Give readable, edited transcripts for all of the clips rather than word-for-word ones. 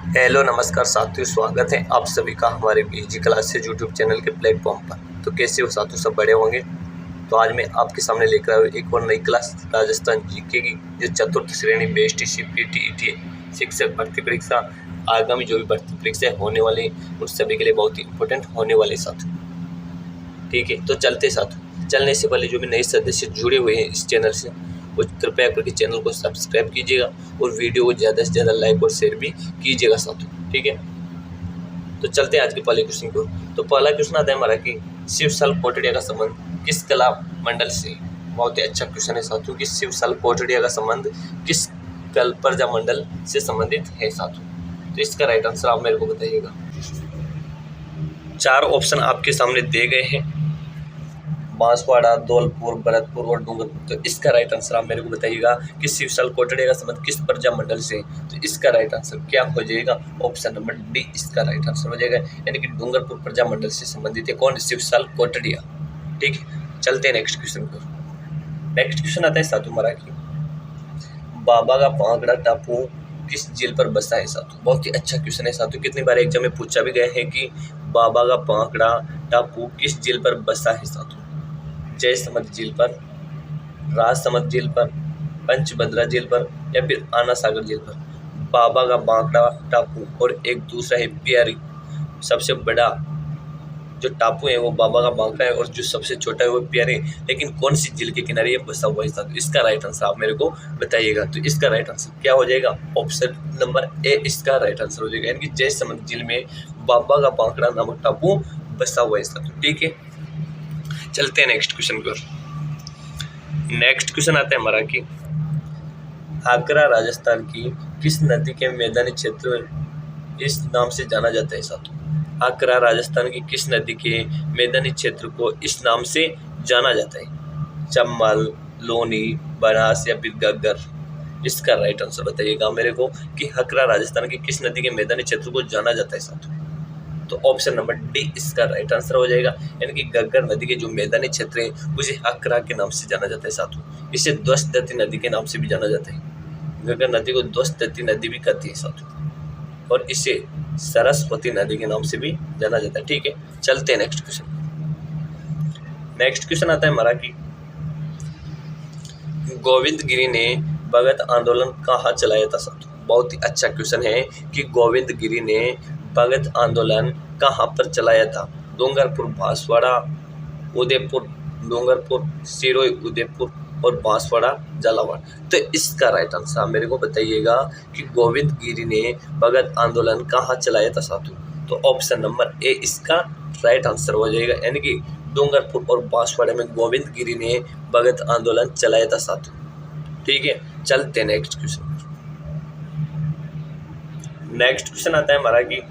Hello नमस्कार साथियों, स्वागत है आप सभी का हमारे पीजी क्लासेज यूट्यूब चैनल के प्लेटफॉर्म पर। तो कैसे हो साथियों, सब बड़े होंगे। तो आज मैं आपके सामने लेकर आया हूँ एक और नई क्लास राजस्थान जीके की, जो चतुर्थ श्रेणी बेस्ट सीपीटी शिक्षक भर्ती परीक्षा, आगामी जो भी भर्ती परीक्षाएं होने वाली उन सभी के लिए बहुत ही इंपॉर्टेंट होने वाले साथियों। ठीक है, तो चलते साथियों। चलने से पहले जो भी नए सदस्य जुड़े हुए हैं इस चैनल से, वो कृपया करके चैनल को सब्सक्राइब कीजिएगा और वीडियो को ज़्यादा से ज़्यादा लाइक और शेयर भी कीजिएगा साथियों। ठीक है, तो चलते हैं आज के पहले क्वेश्चन को। तो पहला क्वेश्चन आता है हमारा कि शिवशाल कोटड़िया का संबंध किस कला मंडल से। बहुत ही अच्छा क्वेश्चन है साथियों कि शिवशाल कोटड़िया का संबंध किस कल प्रजा मंडल से संबंधित है साथियों। तो इसका राइट आंसर आप मेरे को बताइएगा। चार ऑप्शन आपके सामने दिए गए हैं, बांसवाड़ा, धौलपुर, भरतपुर और डूंगरपुर। तो इसका राइट आंसर आप मेरे को बताइएगा कि शिवशाल कोटड़िया का संबंध किस प्रजा मंडल से। तो इसका राइट आंसर क्या हो जाएगा? ऑप्शन नंबर डी इसका राइट आंसर हो जाएगा, यानी कि डूंगरपुर प्रजा मंडल से संबंधित है कौन? शिवशाल कोटड़िया। ठीक है, चलते हैं नेक्स्ट क्वेश्चन पर। नेक्स्ट क्वेश्चन आता है साधु महाराज की, बाबा का पांगड़ा टापू किस झील पर बसा है साधु। बहुत ही अच्छा क्वेश्चन है साधु, कितनी बार एग्जाम में पूछा भी गया है कि बाबा का पांगड़ा टापू किस झील पर बसा है साधु। जयसमंद झील पर, राजसमंद झील पर, पंचभद्रा झील पर या फिर आना सागर झील पर। बाबा का बांकड़ा टापू और एक दूसरा है प्यारी। सबसे बड़ा जो टापू है वो बाबा का बांकड़ा है और जो सबसे छोटा है वो प्यारे। लेकिन कौन सी झील के किनारे ये बसा हुआ है साथियों? इसका राइट आंसर आप मेरे को बताइएगा। तो इसका राइट आंसर क्या हो जाएगा? ऑप्शन नंबर ए इसका राइट आंसर हो जाएगा, यानी कि जयसमंद झील में बाबा का बांकड़ा नामक टापू बसा हुआ है साथियों। ठीक है, चलते हैं नेक्स्ट क्वेश्चन पर। नेक्स्ट क्वेश्चन आता है हमारा कि आगरा राजस्थान की किस नदी के मैदानी क्षेत्र इस नाम से जाना जाता है साथियों। आगरा राजस्थान की किस नदी के मैदानी क्षेत्र को इस नाम से जाना जाता है? चंबल, लोनी, बनास या फिर घग्गर। इसका राइट आंसर बताइएगा मेरे को कि आगरा राजस्थान की किस नदी के मैदानी क्षेत्र को जाना जाता है साथियों। तो ऑप्शन नंबर डी इसका राइट आंसर हो जाएगा, यानी कि घग्गर नदी के जो मैदानी क्षेत्र है उसे आगरा के नाम से जाना जाता है साथियों। इसे ध्वस्तती नदी के नाम से भी जाना जाता है। घग्गर नदी को ध्वस्तती नदी भी कहती है साथियों, और इसे सरस्वती नदी के नाम से भी जाना जाता है। ठीक है, चलते हैं नेक्स्ट क्वेश्चन। नेक्स्ट क्वेश्चन आता है हमारा कि गोविंद गिरी ने भगत आंदोलन कहाँ चलाया था साथियों। बहुत ही अच्छा क्वेश्चन है कि गोविंद गिरी ने भगत आंदोलन कहाँ पर चलाया था? डूंगरपुर, बांसवाड़ा, उदयपुर, डूंगरपुर, सिरोही, उदयपुर और बांसवाड़ा, झालावाड़। तो इसका राइट आंसर आप मेरे को बताइएगा कि गोविंद गिरी ने भगत आंदोलन कहाँ चलाया था साथियों। तो ऑप्शन नंबर ए इसका राइट आंसर हो जाएगा, यानी कि डूंगरपुर और बांसवाड़ा में गोविंद गिरी ने भगत आंदोलन चलाया था साथियों। ठीक है, चलते हैं नेक्स्ट क्वेश्चन। नेक्स्ट क्वेश्चन आता है हमारा कि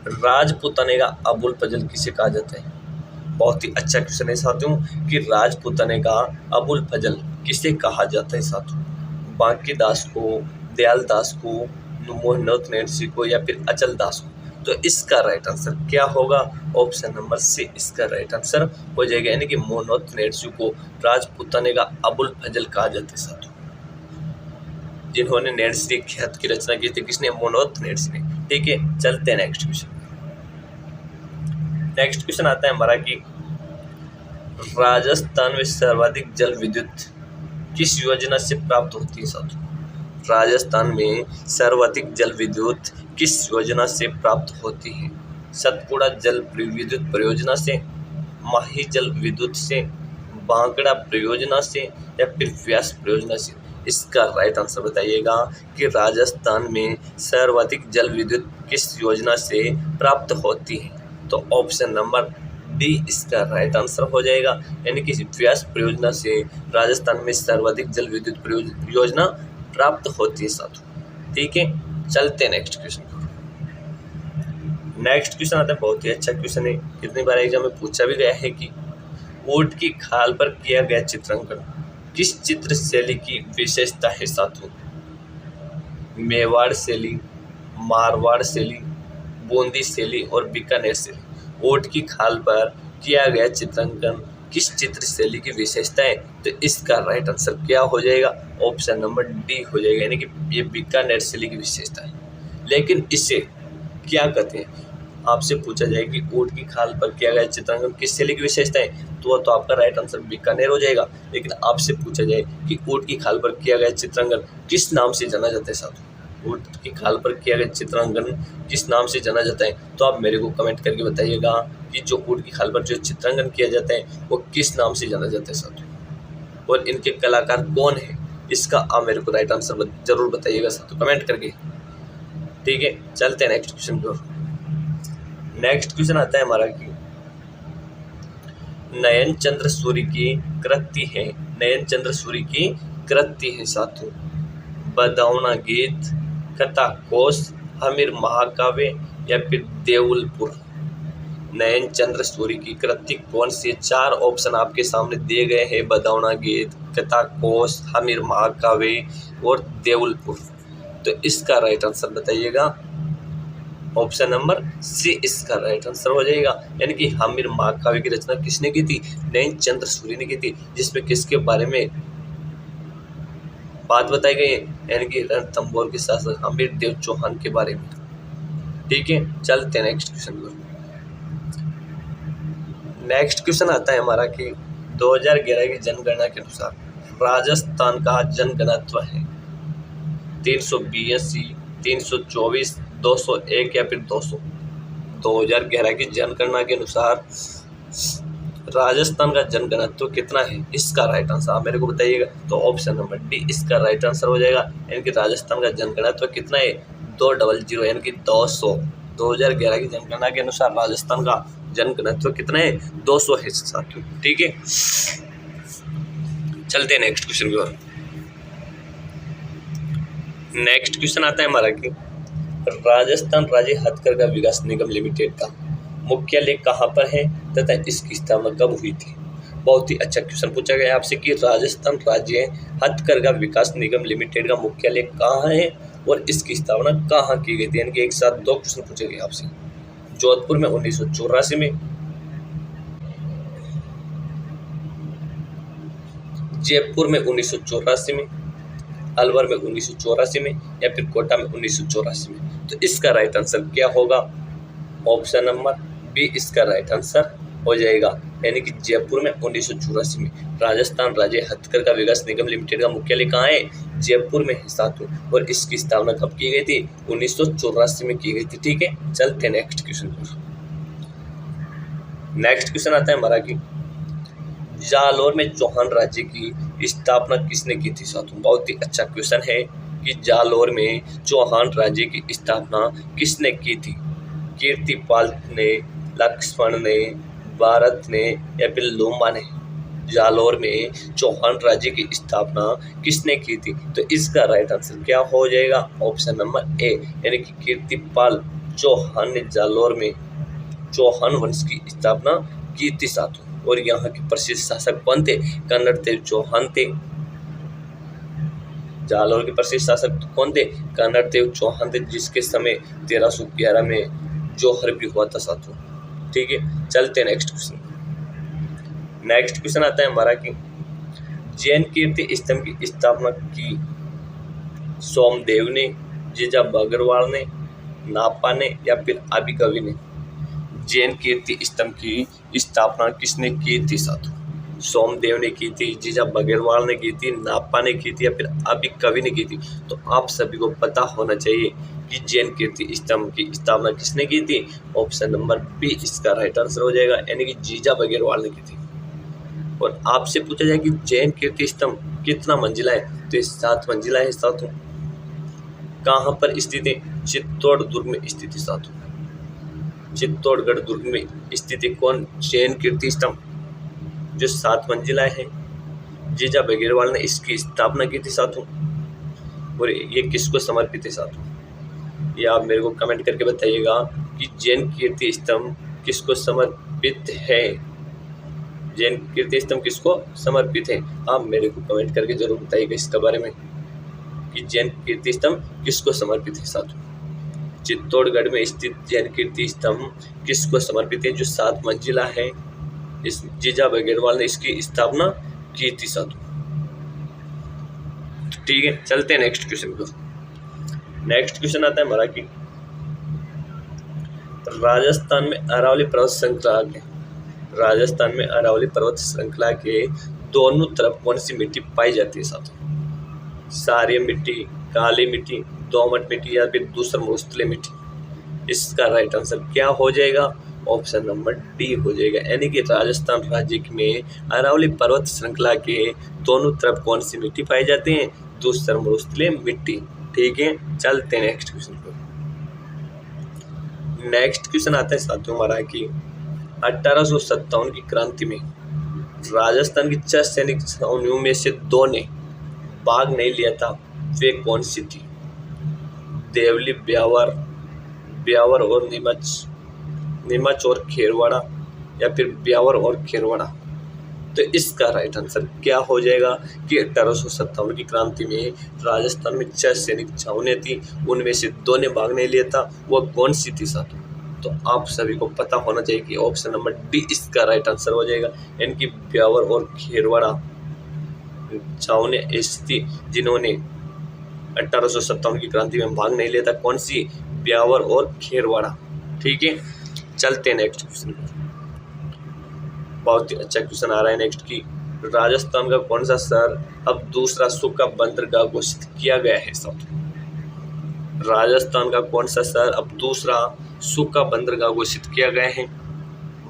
राजपूताने का अबुल फजल किसे कहा जाता है। बहुत ही अच्छा क्वेश्चन है साथियों कि राजपूताने का अबुल फजल किसे कहा जाता है साथियों। बांकी दास को, दयाल दास को, मोहनोत नेरसी को या फिर अचल दास को। तो इसका राइट आंसर क्या होगा? ऑप्शन नंबर सी इसका राइट आंसर हो जाएगा, यानी कि मोहनोत नेरसी को राजपूताने का अबुल फजल कहा जाता है साथियों। जिन्होंने नेरसी ख्यात की रचना की थी, किसने? मोहनोत नेरसी ने। ठीक है, चलते हैं नेक्स्ट क्वेश्चन। नेक्स्ट क्वेश्चन आता है हमारा कि राजस्थान में सर्वाधिक जल विद्युत किस योजना से प्राप्त होती है साथियों। राजस्थान में सर्वाधिक जल विद्युत किस योजना से प्राप्त होती है? सतपुड़ा जल विद्युत परियोजना से, माही जल विद्युत से, बांकड़ा परियोजना से या फिर व्यास परियोजना से। इसका राइट आंसर बताइएगा कि राजस्थान में सर्वाधिक जल विद्युत किस योजना से प्राप्त होती है। तो ऑप्शन नंबर डी इसका राइट आंसर हो जाएगा, यानी कि व्यास परियोजना से राजस्थान में सर्वाधिक जल विद्युत योजना प्राप्त होती है साथियों। ठीक है, चलते हैं नेक्स्ट क्वेश्चन। नेक्स्ट क्वेश्चन आता है, बहुत ही अच्छा क्वेश्चन है, कितनी बार एग्जाम में पूछा भी गया है कि ऊंट की खाल पर किया गया चित्रांकन किस चित्र शैली की विशेषता है साथियों। मेवाड़ शैली, मारवाड़ शैली, बूंदी शैली और बीकानेर शैली। ऊंट की खाल पर किया गया चित्रांकन किस चित्र शैली की विशेषता है? तो इसका राइट आंसर क्या हो जाएगा? ऑप्शन नंबर डी हो जाएगा, यानी कि ये बीकानेर शैली की विशेषता है। लेकिन इसे क्या कहते हैं? आपसे पूछा जाए कि ऊँट की खाल पर किया गया चित्रांकन किस शैली की विशेषता है, तो आपका राइट आंसर बीकानेर हो जाएगा। लेकिन आपसे पूछा जाए कि ऊँट की खाल पर किया गया चित्रांकन किस नाम से जाना जाता है साथियों, ऊँट की खाल पर किया गया चित्रांकन किस नाम से जाना जाता है, तो आप मेरे को कमेंट करके बताइएगा कि जो ऊँट की खाल पर जो चित्रांकन किया जाता है वो किस नाम से जाना जाता है साथियों, और इनके कलाकार कौन है, इसका आप मेरे को राइट आंसर जरूर बताइएगा साथियों कमेंट करके। ठीक है, चलते हैं नेक्स्ट क्वेश्चन पर। नेक्स्ट क्वेश्चन आता है हमारा कि नयन चंद्र सूर्य की कृति है, नयन चंद्र सूर्य की कृति है साथियों, बदाऊना गीत, कथा कोश, हमीर महाकाव्य या फिर देउलपुर। नयन चंद्र सूर्य की कृति कौन सी? 4 ऑप्शन आपके सामने दिए गए हैं, बदाऊना गीत, कथा कोश, हमीर महाकाव्य और देउलपुर। तो इसका राइट आंसर बताइएगा। ऑप्शन नंबर सी इसका राइट आंसर हो जाएगा, यानी कि हमीर महाकाव्य की रचना किसने की थी? नयन चंद्र सूर्य ने की थी, जिसमें किसके बारे में बात बताई गई है, यानी कि रणथंभौर के शासक हमीर देव चौहान के बारे में। ठीक है, चलते हैं नेक्स्ट क्वेश्चन पर। नेक्स्ट क्वेश्चन आता है हमारा कि 2011 की जनगणना के अनुसार राजस्थान का जनघनत्व है 382, 324, 201 या फिर 200। 2011 की जनगणना के अनुसार राजस्थान का जनघनत्व कितना है, इसका राइट आंसर आप मेरे को बताइएगा। तो ऑप्शन नंबर डी इसका राइट आंसर हो जाएगा, यानी कि राजस्थान का जनघनत्व कितना है? 200 यानी कि 200। 2011 की जनगणना के अनुसार राजस्थान का जनघनत्व कितना है? 200 है साथियों। ठीक है, चलते हैं नेक्स्ट क्वेश्चन की ओर। नेक्स्ट क्वेश्चन आता है हमारा कि राजस्थान राज्य हथकरघा विकास निगम लिमिटेड का मुख्यालय कहाँ पर है तथा इसकी स्थापना कब हुई थी? बहुत ही अच्छा क्वेश्चन पूछा गया आपसे कि राजस्थान राज्य हथकरघा विकास निगम लिमिटेड का मुख्यालय कहाँ है और इसकी स्थापना कहाँ की गई थी, यानी कि एक साथ 2 क्वेश्चन पूछे गए आपसे। जोधपुर में 1984 में, जयपुर में 1984 में, अलवर में 1984 में या फिर कोटा में 1984 में। तो इसका राइट आंसर क्या होगा? ऑप्शन नंबर बी इसका राइट आंसर हो जाएगा, यानी कि जयपुर में 1984 में। राजस्थान राज्य हथकरघा विकास निगम लिमिटेड का मुख्यालय कहाँ है? जयपुर में है साथियों, और इसकी स्थापना कब की गई थी? 1984 में की गई थी। ठीक है, चलते हैं नेक्स्ट क्वेश्चन पर। नेक्स्ट क्वेश्चन आता है हमारा कि जालौर में चौहान राज्य की स्थापना किसने की थी साथियों? बहुत ही अच्छा क्वेश्चन है कि जालौर में चौहान राज्य की स्थापना किसने की थी? कीर्तिपाल ने, लक्ष्मण ने, भारत ने या फिर लोमा ने? जालौर में चौहान राज्य की स्थापना किसने की थी? तो इसका राइट आंसर क्या हो जाएगा? ऑप्शन नंबर ए, यानी कि कीर्तिपाल चौहान ने जालौर में चौहान वंश की स्थापना की थी साथियों। और यहाँ के प्रसिद्ध शासक कौन थे? कन्नड़ देव चौहान थे। जालौर के प्रसिद्ध शासक कौन थे? कन्नड़ देव चौहान थे, जिसके समय 1311 में जौहर भी हुआ था साथियों। ठीक है, चलते हैं नेक्स्ट क्वेश्चन। नेक्स्ट क्वेश्चन आता है हमारा कि जैन कीर्ति स्तंभ की स्थापना की सोमदेव ने, जीजा बगरवाल ने, नापा ने या फिर आबी कवि ने? जैन कीर्ति स्तंभ की स्थापना किसने की थी साथियों? सोमदेव ने की थी, जीजा बगरवाल ने की थी, नापा ने की थी या फिर आबी कवि ने की थी? तो आप सभी को पता होना चाहिए कि जैन कीर्ति स्तंभ की स्थापना किसने की थी? ऑप्शन नंबर बी इसका राइट आंसर हो जाएगा, यानी कि जीजा बगरवाल ने की थी। और आपसे पूछा जाए कि जैन कीर्ति स्तंभ कितना मंजिला है, तो ये 7 मंजिला है साथियों। कहाँ पर स्थित है? चित्तौड़ दुर्ग में स्थित है साथियों। चित्तौड़गढ़ दुर्ग में स्थित है कौन? जैन कीर्ति स्तंभ, जो 7 मंजिला है। जीजा बगरवाल ने इसकी स्थापना की थी साथियों। और ये किसको समर्पित है साथियों? ये आप मेरे को कमेंट करके बताइएगा कि जैन कीर्ति स्तंभ किसको समर्पित है। जैन कीर्ति स्तंभ किसको समर्पित है? आप मेरे को कमेंट करके जरूर बताइएगा इसके बारे में कि जैन कीर्ति स्तंभ किसको समर्पित है साथियों। चित्तौड़गढ़ में स्थित जैन कीर्ति स्तंभ किसको समर्पित है, जो 7 मंजिला है? इस जीजा बगरवाल ने इसकी स्थापना की थी साथियों। ठीक है, चलते हैं नेक्स्ट क्वेश्चन को। नेक्स्ट क्वेश्चन आता है हमारा कि राजस्थान में अरावली पर्वत श्रृंखला के राजस्थान में अरावली पर्वत श्रृंखला के दोनों तरफ कौन सी मिट्टी पाई जाती है साथियों? क्षारीय मिट्टी, काली मिट्टी, दोमट मिट्टी या फिर दूसरा मुस्तले मिट्टी। इसका राइट आंसर क्या हो जाएगा? ऑप्शन नंबर डी हो जाएगा, यानी कि राजस्थान राज्य में अरावली पर्वत श्रृंखला के दोनों तरफ कौन सी मिट्टी पाई जाती है? दूसरा मुस्तले मिट्टी। ठीक है, चलते हैं नेक्स्ट क्वेश्चन पर। नेक्स्ट क्वेश्चन आता है साथियों हमारा कि 1857 की क्रांति में राजस्थान की 6 सैनिक छावनियों में से 2 ने भाग नहीं लिया था, वे कौन सी थी? देवली, ब्यावर और नीमच और खेरवाड़ा या फिर ब्यावर और खेरवाड़ा। तो इसका राइट आंसर क्या हो जाएगा कि 1857 की क्रांति में राजस्थान में 6 सैनिक छावनियां थी, उनमें से 2 ने भाग नहीं लिया था, वो कौन सी थी साथियों? तो आप सभी को पता होना चाहिए कि ऑप्शन नंबर डी इसका राइट आंसर हो जाएगा, यानी कि ब्यावर और खेरवाड़ा छावनियां ऐसी थी जिन्होंने 1857 की क्रांति में भाग नहीं लिया था। कौन सी? ब्यावर और खेरवाड़ा। ठीक है, चलते हैं नेक्स्ट क्वेश्चन। बहुत ही अच्छा क्वेश्चन आ रहा है नेक्स्ट की राजस्थान का कौन सा शहर अब दूसरा सूखा बंदरगाह घोषित किया गया है साथियों? राजस्थान का कौन सा शहर अब दूसरा सूखा बंदरगाह घोषित किया गया है?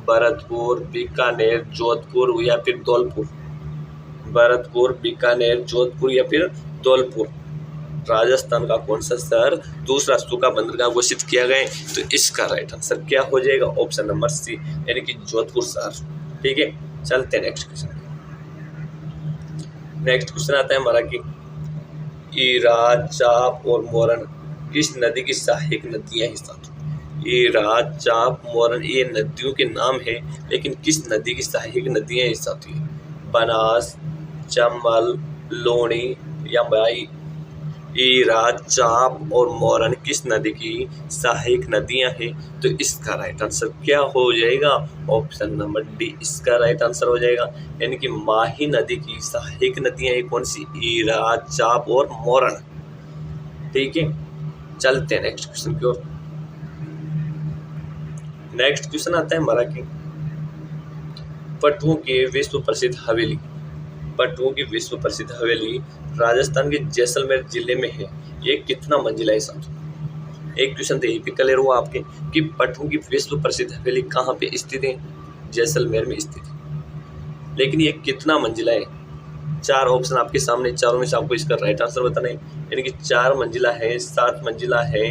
भरतपुर, बीकानेर, जोधपुर या फिर धौलपुर। भरतपुर, बीकानेर, जोधपुर या फिर धौलपुर। राजस्थान का कौन सा शहर दूसरा सूखा बंदरगाह घोषित किया गया है? तो इसका राइट आंसर क्या हो जाएगा? ऑप्शन नंबर सी, यानी कि जोधपुर शहर। ठीक है, चलते हैं नेक्स्ट क्वेश्चन। नेक्स्ट क्वेश्चन आता है हमारा कि ईरा, चाप और मोरन किस नदी की सहायक नदियां हैं साथियों? ईरा, चाप, मोरन ये नदियों के नाम है, लेकिन किस नदी की सहायक नदियां हैं साथियों? बनास, चंबल, लूणी या बाई। ईरा, चाप और मोरन किस नदी की सहायक नदियां हैं? तो इसका राइट आंसर क्या हो जाएगा? ऑप्शन नंबर डी इसका राइट आंसर हो जाएगा, यानी कि माही नदी की सहायक नदियां हैं कौन सी? ईरा, चाप और मोरन। ठीक है, चलते हैं नेक्स्ट क्वेश्चन की ओर। नेक्स्ट क्वेश्चन आता है हमारा कि पटुओं की विश्व प्रसिद्ध हवेली पटुओं की विश्व प्रसिद्ध हवेली राजस्थान के जैसलमेर जिले में है, ये कितना मंजिला है साथियों? एक क्वेश्चन तो यही पे क्लियर हुआ आपके कि पटुओं की विश्व प्रसिद्ध हवेली कहाँ पे स्थित है? जैसलमेर में स्थित है, लेकिन ये कितना मंजिला है? 4 ऑप्शन आपके सामने, चारों में से आपको इसका राइट आंसर बताना है, यानी कि 4 मंजिला है, 7 मंजिला है,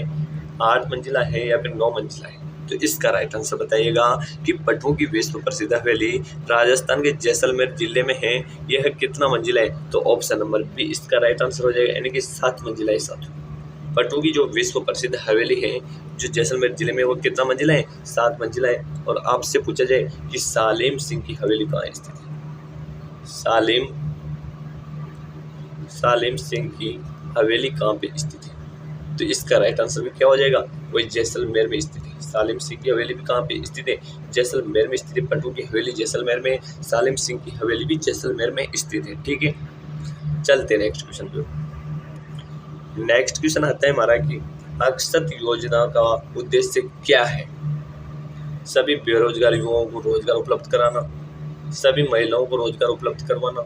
8 मंजिला है या फिर 9 मंजिला है। तो इसका राइट आंसर बताइएगा कि पटुओं की विश्व प्रसिद्ध हवेली राजस्थान के जैसलमेर जिले में है, यह कितना मंजिला है? तो ऑप्शन नंबर बी इसका राइट आंसर हो जाएगा, यानी कि 7 मंजिला है साथियों। पटुओं की जो विश्व प्रसिद्ध हवेली है जो जैसलमेर जिले में, वो कितना मंजिला है? 7 मंजिला है। और आपसे पूछा जाए कि सालेम सिंह की हवेली कहाँ स्थित है? सालेम सिंह की हवेली कहाँ पे स्थित है? तो इसका राइट आंसर भी क्या हो जाएगा? वही जैसलमेर में स्थित है। सालिम सिंह की हवेली भी कहाँ पे स्थित है? जैसलमेर में स्थित है। पटुओं की हवेली जैसलमेर में, सालिम सिंह की हवेली भी जैसलमेर में स्थित है। ठीक है, चलते हैं नेक्स्ट क्वेश्चन पे। नेक्स्ट क्वेश्चन आता है हमारा कि अक्षत योजना का उद्देश्य क्या है? सभी बेरोजगार युवाओं को रोजगार उपलब्ध कराना, सभी महिलाओं को रोजगार उपलब्ध करवाना,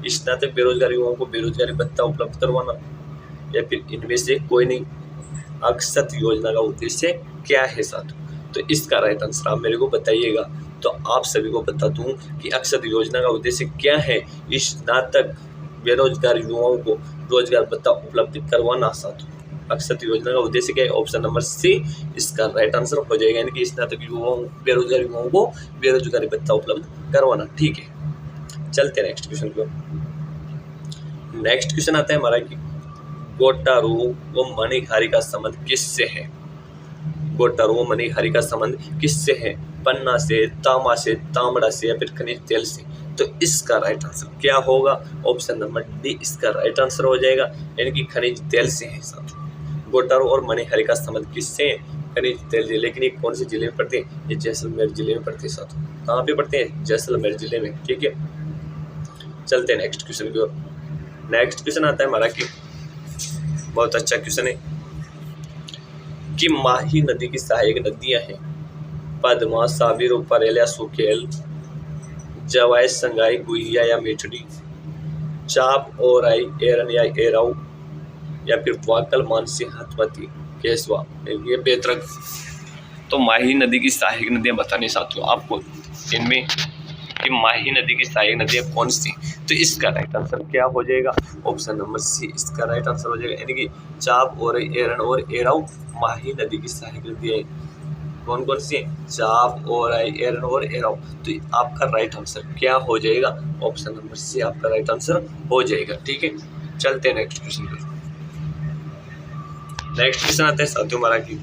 स्नातक बेरोजगार युवाओं को बेरोजगारी भत्ता उपलब्ध करवाना, या फिर इनमें से कोई नहीं। अक्षत योजना का उद्देश्य क्या है साथियों? तो इसका राइट आंसर आप मेरे को बताइएगा। तो आप सभी को बता दूं कि अक्षत योजना का उद्देश्य क्या है? स्नातक बेरोजगार युवाओं को रोजगार भत्ता उपलब्ध करवाना साथियों। अक्षत योजना का उद्देश्य क्या है? ऑप्शन नंबर सी इसका राइट आंसर हो जाएगा, यानी कि स्नातक युवाओं बेरोजगार युवाओं को बेरोजगारी भत्ता उपलब्ध करवाना। ठीक है, चलते हैं नेक्स्ट क्वेश्चन को। नेक्स्ट क्वेश्चन आता है हमारा कि गोटारू व मणिहारी का संबंध किससे है? गोटारू व मणिहारी का संबंध किससे है? पन्ना से, तांबा से, तांबड़ा से या फिर खनिज तेल से। तो इसका राइट आंसर क्या होगा? ऑप्शन नंबर डी इसका राइट आंसर हो जाएगा, यानी कि खनिज तेल से है साथियों। गोटारू और मणिहारी का संबंध किससे है? खनिज तेल से। लेकिन ये कौन से जिले में पड़ते हैं? ये जैसलमेर जिले में पड़ते हैं साथियों। कहाँ पे पड़ते हैं? जैसलमेर जिले में। ठीक है, चलते हैं नेक्स्ट क्वेश्चन की ओर। नेक्स्ट क्वेश्चन आता है हमारा कि बहुत अच्छा क्वेश्चन है कि माही नदी की सहायक नदियां हैं पद्मा, साबिर, परेल या सुकेल, जवाय, संगाई, गुहिया या मेठड़ी, चाप, ओराई, एरन या एराऊ, या फिर वाकल, मानसी, हथमती, केसवा, ये बेतरक। तो माही नदी की सहायक नदियां बताने साथियों आपको इनमें कि माही नदी की सहायक नदियां कौन सी। तो इसका राइट आंसर क्या हो जाएगा, ऑप्शन नंबर सी इसका राइट आंसर हो जाएगा, यानी कि चाप, ओराई, एरन और एराऊ माही नदी की सहायक नदियां कौन कौन सी है, चाप, ओराई, एरन और एराऊ। तो आपका राइट आंसर क्या हो जाएगा, ऑप्शन नंबर सी आपका राइट आंसर हो जाएगा। ठीक है, चलते हैं नेक्स्ट क्वेश्चन पर। नेक्स्ट क्वेश्चन आता है साथियों हमारा कि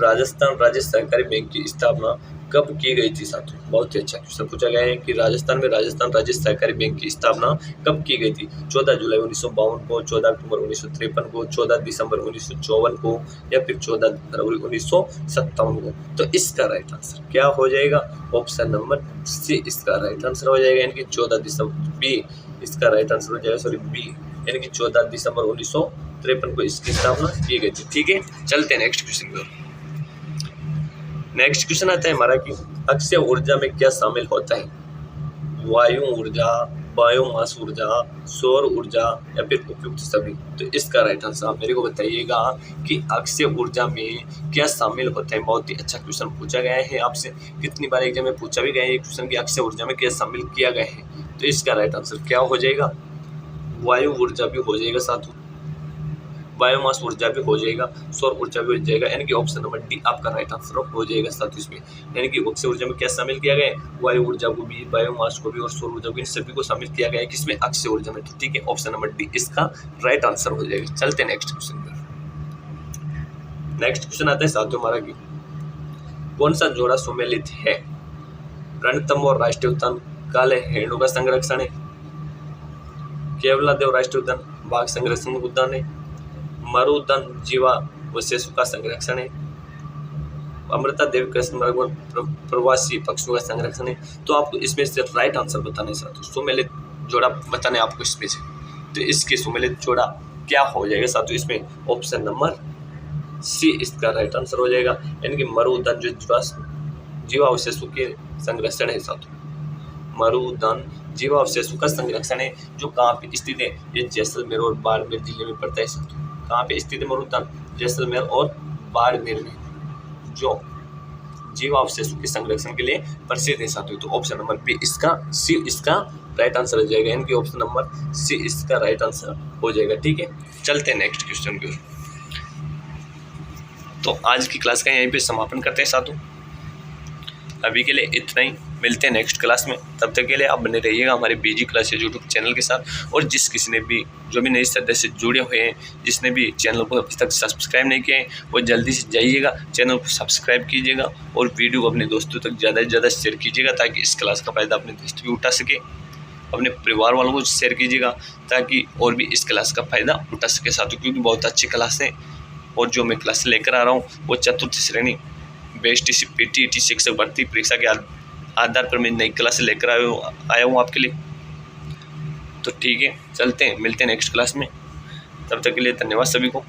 राजस्थान राज्य सहकारी बैंक की स्थापना कब की गई थी साथियों। बहुत ही अच्छा क्वेश्चन पूछा गया है कि राजस्थान राज्य सहकारी बैंक की स्थापना कब की गई थी। 14 जुलाई 1952 को, 14 अक्टूबर 1953 को, 14 दिसंबर 1954 को, या फिर 14 फरवरी 1957 को। तो इसका राइट आंसर क्या हो जाएगा, ऑप्शन नंबर सी इसका राइट आंसर हो जाएगा, यानी कि 14 दिसंबर, बी इसका राइट आंसर हो जाएगा, सॉरी बी, यानी कि 14 दिसंबर 1953 को इसकी स्थापना की गई थी। ठीक है, चलते हैं नेक्स्ट क्वेश्चन पर। नेक्स्ट क्वेश्चन आता है हमारा कि अक्षय ऊर्जा में क्या शामिल होता है, वायु ऊर्जा, बायोमास ऊर्जा, सौर ऊर्जा, या फिर उपयुक्त सभी। तो इसका राइट आंसर आप मेरे को बताइएगा कि अक्षय ऊर्जा में क्या शामिल होता है। बहुत ही अच्छा क्वेश्चन पूछा गया है आपसे, कितनी बार एग्जाम में पूछा भी गया है ये क्वेश्चन कि अक्षय ऊर्जा में क्या शामिल किया गया है। तो इसका राइट आंसर क्या हो जाएगा, वायु ऊर्जा भी हो जाएगा साथियों, बायोमास ऊर्जा भी हो जाएगा, सौर ऊर्जा भी हो जाएगा, यानी कि ऑप्शन नंबर डी आपका राइट आंसर हो जाएगा साथियों इसमें। यानी कि अक्षय ऊर्जा में क्या शामिल किया गया है, वायु ऊर्जा को भी, बायोमास को भी और सौर ऊर्जा को, इन सभी को शामिल किया गया है किसमें, अक्षय ऊर्जा में। तो ठीक है, ऑप्शन नंबर डी इसका राइट आंसर हो जाएगा। चलते हैं नेक्स्ट क्वेश्चन पर। नेक्स्ट क्वेश्चन आता है साथियों हमारा कि कौन सा जोड़ा सुमेलित है, रणथंभ और राष्ट्रीय उद्यान, काले हिरणों का संरक्षण है, केवलादेव राष्ट्रीय उद्यान बाघ संरक्षण उद्यान है, मरुधन जीवावशेषों का संरक्षण है, अमृता देवी कृष्ण मृग और प्रवासी पक्षियों का संरक्षण है। तो आपको इसमें से राइट आंसर बताने साथियों, सुमेलित जोड़ा बताने आपको इसमें से। तो इसके सुमेलित जोड़ा क्या हो जाएगा साथियों, इसमें ऑप्शन नंबर सी इसका राइट आंसर हो जाएगा, यानी कि मरुधन जो जीवावशेषों के संरक्षण है साथियों, मरुधन जीवावशेषों का संरक्षण है, जो कहाँ पे स्थित है, ये जैसलमेर और बाड़मेर जिले में पड़ता है साथियों। कहाँ पे स्थित है मरुधन, जैसलमेर और बाड़मेर में, जो जीवावशेषों के संरक्षण के लिए प्रसिद्ध है साथियों। तो ऑप्शन नंबर बी इसका, सी इसका राइट आंसर हो जाएगा, यानी कि ऑप्शन नंबर सी इसका राइट आंसर हो जाएगा। ठीक है, चलते हैं नेक्स्ट क्वेश्चन की ओर। तो आज की क्लास का यहीं पे समापन करते हैं साथियों, अभी के लिए इतना ही, मिलते हैं नेक्स्ट क्लास में। तब तक के लिए आप बने रहिएगा हमारे बीजी क्लासेस यूट्यूब चैनल के साथ। और जिस किसी ने भी, जो भी नए सदस्य जुड़े हुए हैं, जिसने भी चैनल को अभी तक सब्सक्राइब नहीं किया है, वो जल्दी से जाइएगा, चैनल को सब्सक्राइब कीजिएगा और वीडियो को अपने दोस्तों तक ज़्यादा से ज़्यादा शेयर कीजिएगा, ताकि इस क्लास का फ़ायदा अपने दोस्त भी उठा सके। अपने परिवार वालों को शेयर कीजिएगा, ताकि और भी इस क्लास का फ़ायदा उठा सके साथियों, क्योंकि बहुत अच्छी क्लास है। और जो मैं क्लास लेकर आ रहा हूँ वो चतुर्थ श्रेणी BSTC PTET शिक्षक भर्ती परीक्षा के आधार पर मैं नई क्लास लेकर आया हूँ आपके लिए। तो ठीक है, चलते हैं, मिलते हैं नेक्स्ट क्लास में। तब तक के लिए धन्यवाद सभी को।